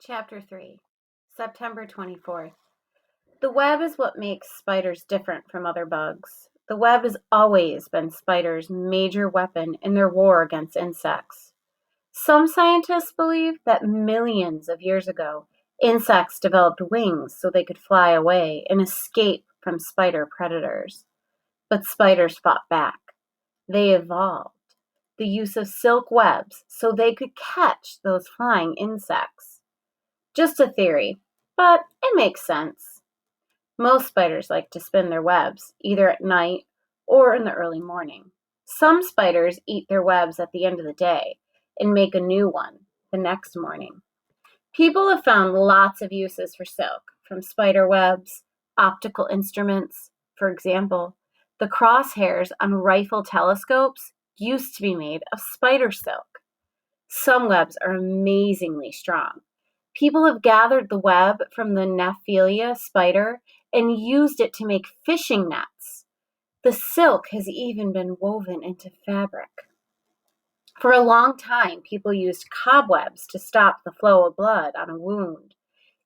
Chapter 3, September 24th. The web is what makes spiders different from other bugs. The web has always been spiders' major weapon in their war against insects. Some scientists believe that millions of years ago, insects developed wings so they could fly away and escape from spider predators. But spiders fought back. They evolved the use of silk webs so they could catch those flying insects. Just a theory, but it makes sense. Most spiders like to spin their webs, either at night or in the early morning. Some spiders eat their webs at the end of the day and make a new one the next morning. People have found lots of uses for silk, from spider webs, optical instruments. For example, the crosshairs on rifle telescopes used to be made of spider silk. Some webs are amazingly strong. People have gathered the web from the Nephilia spider and used it to make fishing nets. The silk has even been woven into fabric. For a long time, people used cobwebs to stop the flow of blood on a wound.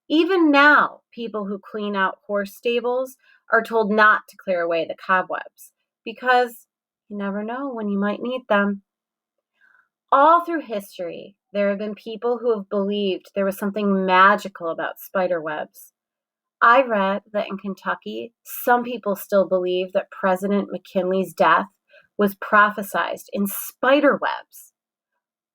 Even now, people who clean out horse stables are told not to clear away the cobwebs because you never know when you might need them. All through history, there have been people who have believed there was something magical about spider webs. I read that in Kentucky, some people still believe that President McKinley's death was prophesied in spider webs.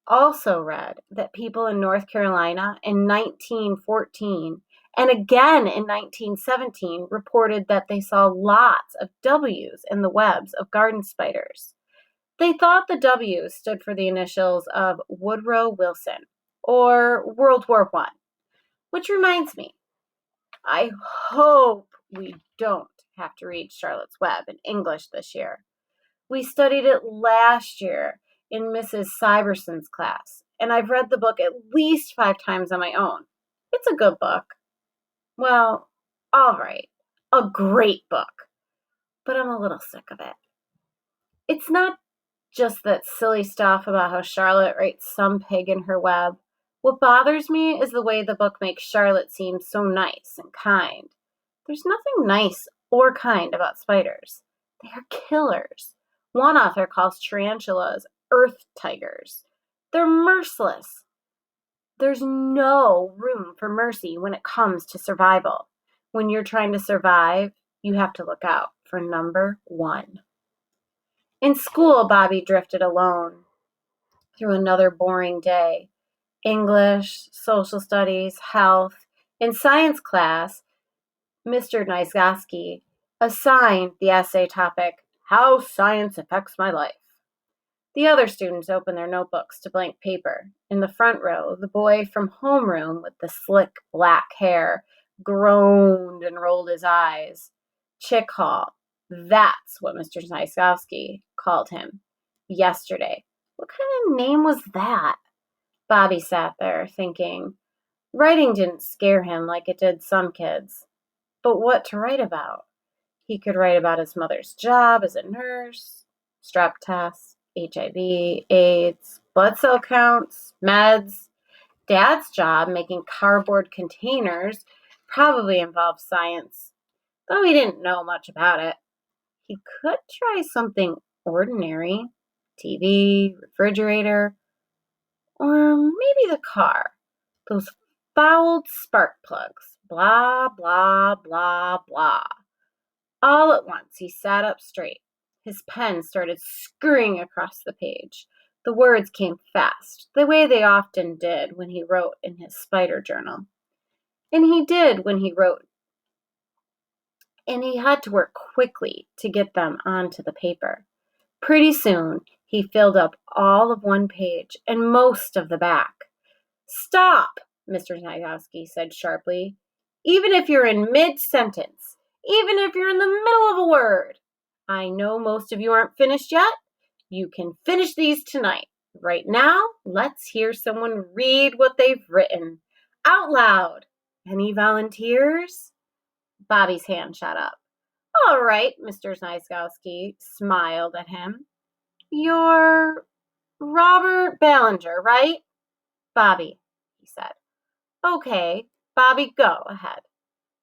Also read that people in North Carolina in 1914 and again in 1917 reported that they saw lots of W's in the webs of garden spiders. They thought the W stood for the initials of Woodrow Wilson or World War I, which reminds me, I hope we don't have to read Charlotte's Web in English this year. We studied it last year in Mrs. Syberson's class, and I've read the book at least 5 times on my own. It's a good book. Well, all right, a great book, but I'm a little sick of it. It's not just that silly stuff about how Charlotte writes some pig in her web. What bothers me is the way the book makes Charlotte seem so nice and kind. There's nothing nice or kind about spiders. They are killers. One author calls tarantulas earth tigers. They're merciless. There's no room for mercy when it comes to survival. When you're trying to survive, you have to look out for number 1. In school, Bobby drifted alone through another boring day. English, social studies, health. In science class, Mr. Nyzgowski assigned the essay topic, How Science Affects My Life. The other students opened their notebooks to blank paper. In the front row, the boy from homeroom with the slick black hair groaned and rolled his eyes. Chick Hall. That's what Mr. Nyzgowski called him yesterday. What kind of name was that? Bobby sat there thinking. Writing didn't scare him like it did some kids. But what to write about? He could write about his mother's job as a nurse, strep tests, HIV, AIDS, blood cell counts, meds. Dad's job making cardboard containers probably involved science, though he didn't know much about it. He could try something ordinary, TV, refrigerator, or maybe the car. Those fouled spark plugs. Blah, blah, blah, blah. All at once, he sat up straight. His pen started scurrying across the page. The words came fast, the way they often did when he wrote in his spider journal. And he did when he wrote. And he had to work quickly to get them onto the paper. Pretty soon, he filled up all of one page and most of the back. Stop, Mr. Nyzgowski said sharply. Even if you're in mid-sentence, even if you're in the middle of a word. I know most of you aren't finished yet. You can finish these tonight. Right now, let's hear someone read what they've written. Out loud. Any volunteers? Bobby's hand shot up. All right, Mr. Nyzgowski smiled at him. You're Robert Ballinger, right? Bobby, he said. Okay, Bobby, go ahead.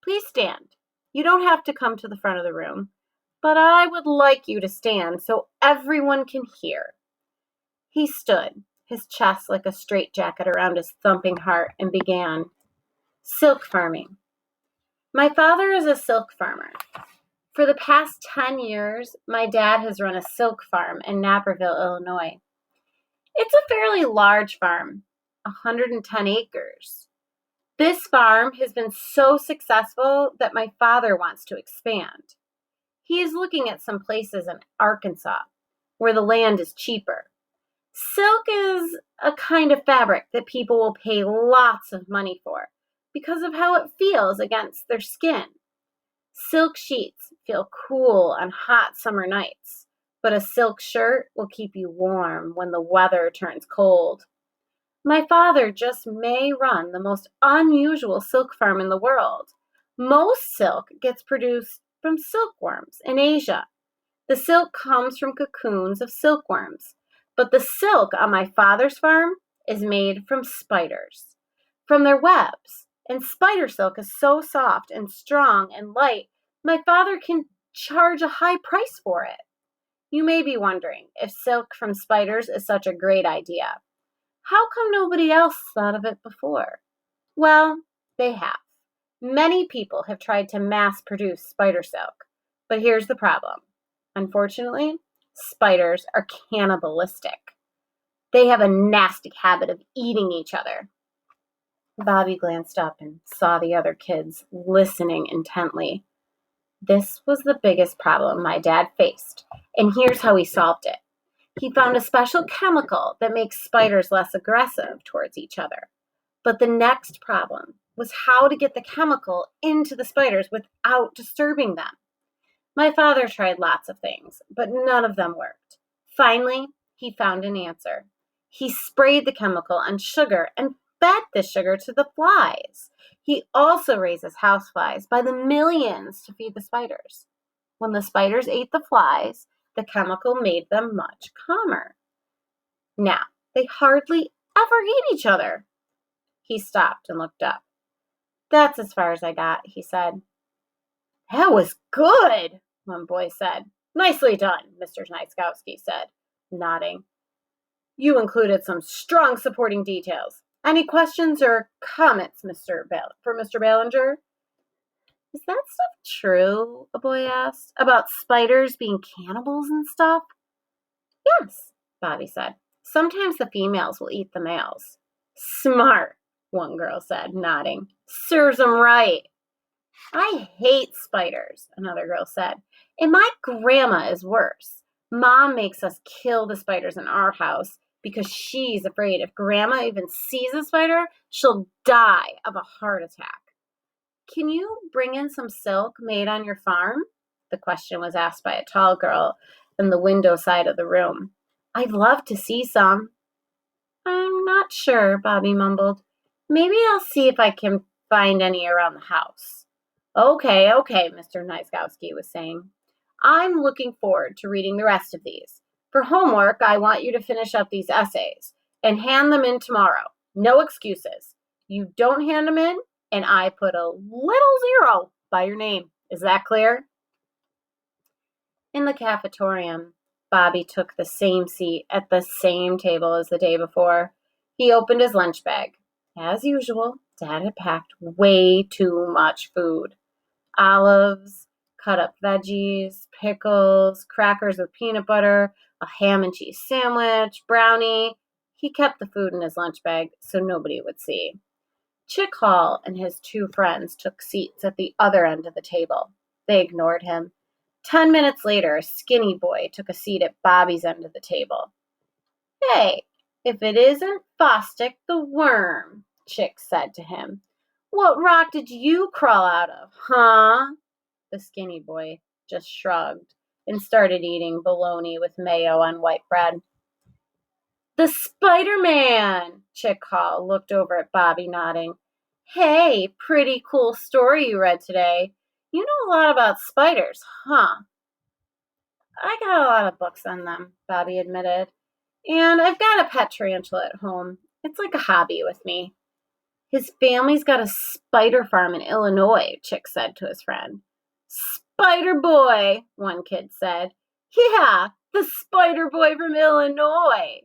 Please stand. You don't have to come to the front of the room, but I would like you to stand so everyone can hear. He stood, his chest like a straitjacket around his thumping heart, and began. Silk farming. My father is a silk farmer. For the past 10 years, my dad has run a silk farm in Naperville, Illinois. It's a fairly large farm, 110 acres. This farm has been so successful that my father wants to expand. He is looking at some places in Arkansas where the land is cheaper. Silk is a kind of fabric that people will pay lots of money for because of how it feels against their skin. Silk sheets feel cool on hot summer nights, but a silk shirt will keep you warm when the weather turns cold. My father just may run the most unusual silk farm in the world. Most silk gets produced from silkworms in Asia. The silk comes from cocoons of silkworms, but the silk on my father's farm is made from spiders, from their webs. And spider silk is so soft and strong and light, my father can charge a high price for it. You may be wondering if silk from spiders is such a great idea. How come nobody else thought of it before? Well, they have. Many people have tried to mass produce spider silk, but here's the problem. Unfortunately, spiders are cannibalistic. They have a nasty habit of eating each other. Bobby glanced up and saw the other kids listening intently. This was the biggest problem my dad faced, and here's how he solved it. He found a special chemical that makes spiders less aggressive towards each other. But the next problem was how to get the chemical into the spiders without disturbing them. My father tried lots of things, but none of them worked. Finally, he found an answer. He sprayed the chemical on sugar and fed the sugar to the flies. He also raises houseflies by the millions to feed the spiders. When the spiders ate the flies, the chemical made them much calmer. Now, they hardly ever eat each other. He stopped and looked up. That's as far as I got, he said. That was good, one boy said. Nicely done, Mr. Nightkowski said, nodding. You included some strong supporting details. Any questions or comments, for Mr. Ballinger? Is that stuff true? A boy asked. About spiders being cannibals and stuff? Yes, Bobby said. Sometimes the females will eat the males. Smart, one girl said, nodding. Serves 'em right. I hate spiders, another girl said. And my grandma is worse. Mom makes us kill the spiders in our house because she's afraid if grandma even sees a spider, she'll die of a heart attack. Can you bring in some silk made on your farm? The question was asked by a tall girl in the window side of the room. I'd love to see some. I'm not sure, Bobby mumbled. Maybe I'll see if I can find any around the house. Okay, Mr. Nightkowski was saying. I'm looking forward to reading the rest of these. For homework, I want you to finish up these essays and hand them in tomorrow. No excuses. You don't hand them in, and I put a little zero by your name. Is that clear? In the cafetorium, Bobby took the same seat at the same table as the day before. He opened his lunch bag. As usual, Dad had packed way too much food. Olives, cut up veggies, pickles, crackers with peanut butter, a ham and cheese sandwich, brownie. He kept the food in his lunch bag so nobody would see. Chick Hall and his two friends took seats at the other end of the table. They ignored him. 10 minutes later, a skinny boy took a seat at Bobby's end of the table. Hey, if it isn't Fosdick the worm, Chick said to him. What rock did you crawl out of, huh? The skinny boy just shrugged and started eating bologna with mayo on white bread. The Spider-Man! Chick Hall looked over at Bobby, nodding. Hey, pretty cool story you read today. You know a lot about spiders, huh? I got a lot of books on them, Bobby admitted. And I've got a pet tarantula at home. It's like a hobby with me. His family's got a spider farm in Illinois, Chick said to his friend. Spider boy, one kid said. Yeah, the spider boy from Illinois,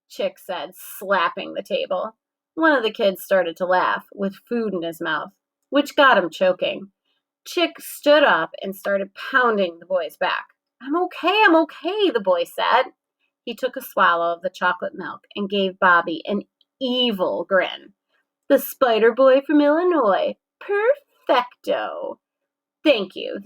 Chick said, slapping the table. One of the kids started to laugh, with food in his mouth, which got him choking. Chick stood up and started pounding the boy's back. I'm okay, the boy said. He took a swallow of the chocolate milk and gave Bobby an evil grin. The spider boy from Illinois. Perfecto. Thank you,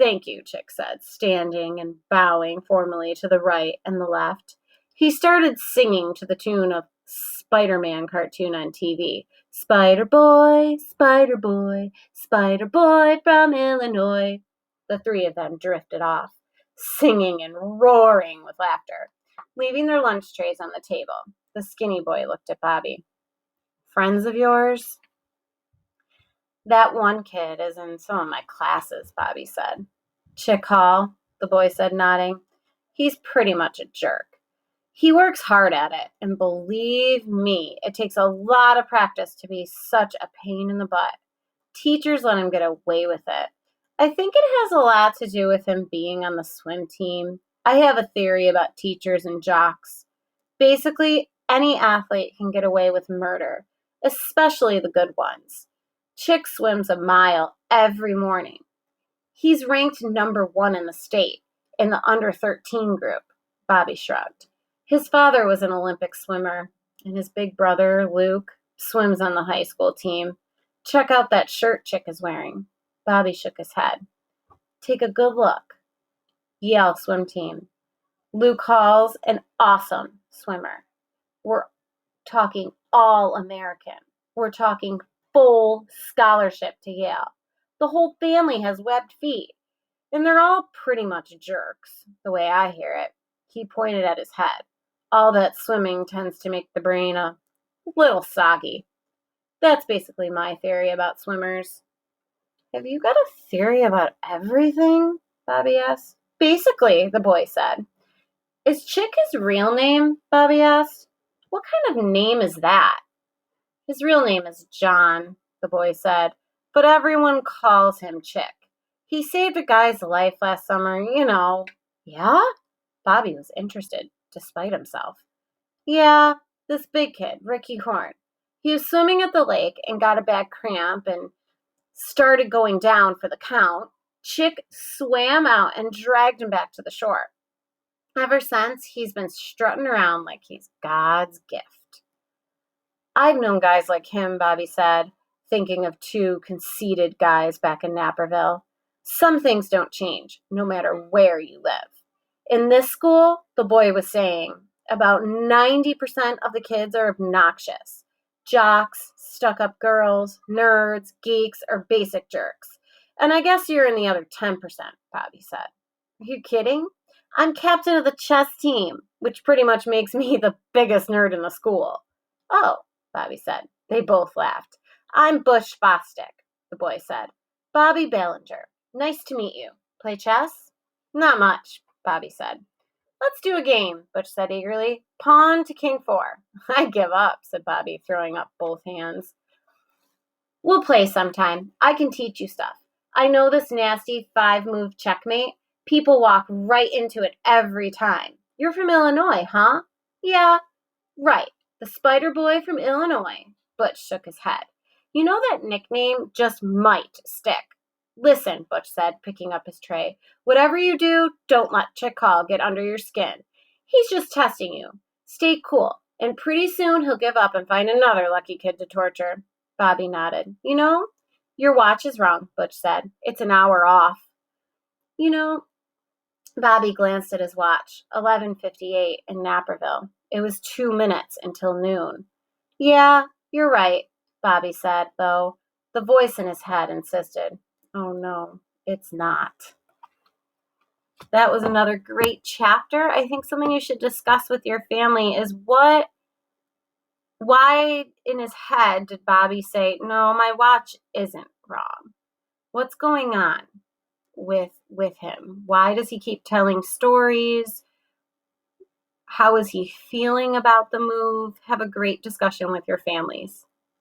Chick said, standing and bowing formally to the right and the left. He started singing to the tune of Spider-Man cartoon on TV. Spider boy, Spider boy, Spider boy from Illinois. The three of them drifted off, singing and roaring with laughter, leaving their lunch trays on the table. The skinny boy looked at Bobby. Friends of yours? That one kid is in some of my classes, Bobby said. Chick Hall, the boy said, nodding. He's pretty much a jerk. He works hard at it, and believe me, it takes a lot of practice to be such a pain in the butt. Teachers let him get away with it. I think it has a lot to do with him being on the swim team. I have a theory about teachers and jocks. Basically, any athlete can get away with murder, especially the good ones. Chick swims a mile every morning. He's ranked number 1 in the state in the under 13 group, Bobby shrugged. His father was an Olympic swimmer, and his big brother, Luke, swims on the high school team. Check out that shirt Chick is wearing. Bobby shook his head. Take a good look. Yale swim team. Luke Hall's an awesome swimmer. We're talking all-American. We're talking full scholarship to Yale. The whole family has webbed feet, and they're all pretty much jerks, the way I hear it. He pointed at his head. All that swimming tends to make the brain a little soggy. That's basically my theory about swimmers. Have you got a theory about everything? Bobby asked. Basically, the boy said. Is Chick his real name? Bobby asked. What kind of name is that? His real name is John, the boy said, but everyone calls him Chick. He saved a guy's life last summer, you know. Yeah? Bobby was interested, despite himself. Yeah, this big kid, Ricky Horn. He was swimming at the lake and got a bad cramp and started going down for the count. Chick swam out and dragged him back to the shore. Ever since, he's been strutting around like he's God's gift. I've known guys like him, Bobby said, thinking of 2 conceited guys back in Naperville. Some things don't change, no matter where you live. In this school, the boy was saying, about 90% of the kids are obnoxious. Jocks, stuck-up girls, nerds, geeks, or basic jerks. And I guess you're in the other 10%, Bobby said. Are you kidding? I'm captain of the chess team, which pretty much makes me the biggest nerd in the school. Oh, Bobby said. They both laughed. I'm Bush Bostic, the boy said. Bobby Ballinger. Nice to meet you. Play chess? Not much, Bobby said. Let's do a game, Butch said eagerly. Pawn to king 4. I give up, said Bobby, throwing up both hands. We'll play sometime. I can teach you stuff. I know this nasty 5-move checkmate. People walk right into it every time. You're from Illinois, huh? Yeah, right. The Spider Boy from Illinois. Butch shook his head. You know that nickname just might stick. Listen, Butch said, picking up his tray. Whatever you do, don't let Chick Hall get under your skin. He's just testing you. Stay cool, and pretty soon he'll give up and find another lucky kid to torture. Bobby nodded. You know, your watch is wrong, Butch said. It's an hour off. You know, Bobby glanced at his watch. 11:58 in Naperville. It was 2 minutes until noon. Yeah, you're right, Bobby said, though the voice in his head insisted. Oh no, it's not. That was another great chapter. I think something you should discuss with your family is why in his head did Bobby say, no, my watch isn't wrong? What's going on with him? Why does he keep telling stories? How is he feeling about the move? Have a great discussion with your families.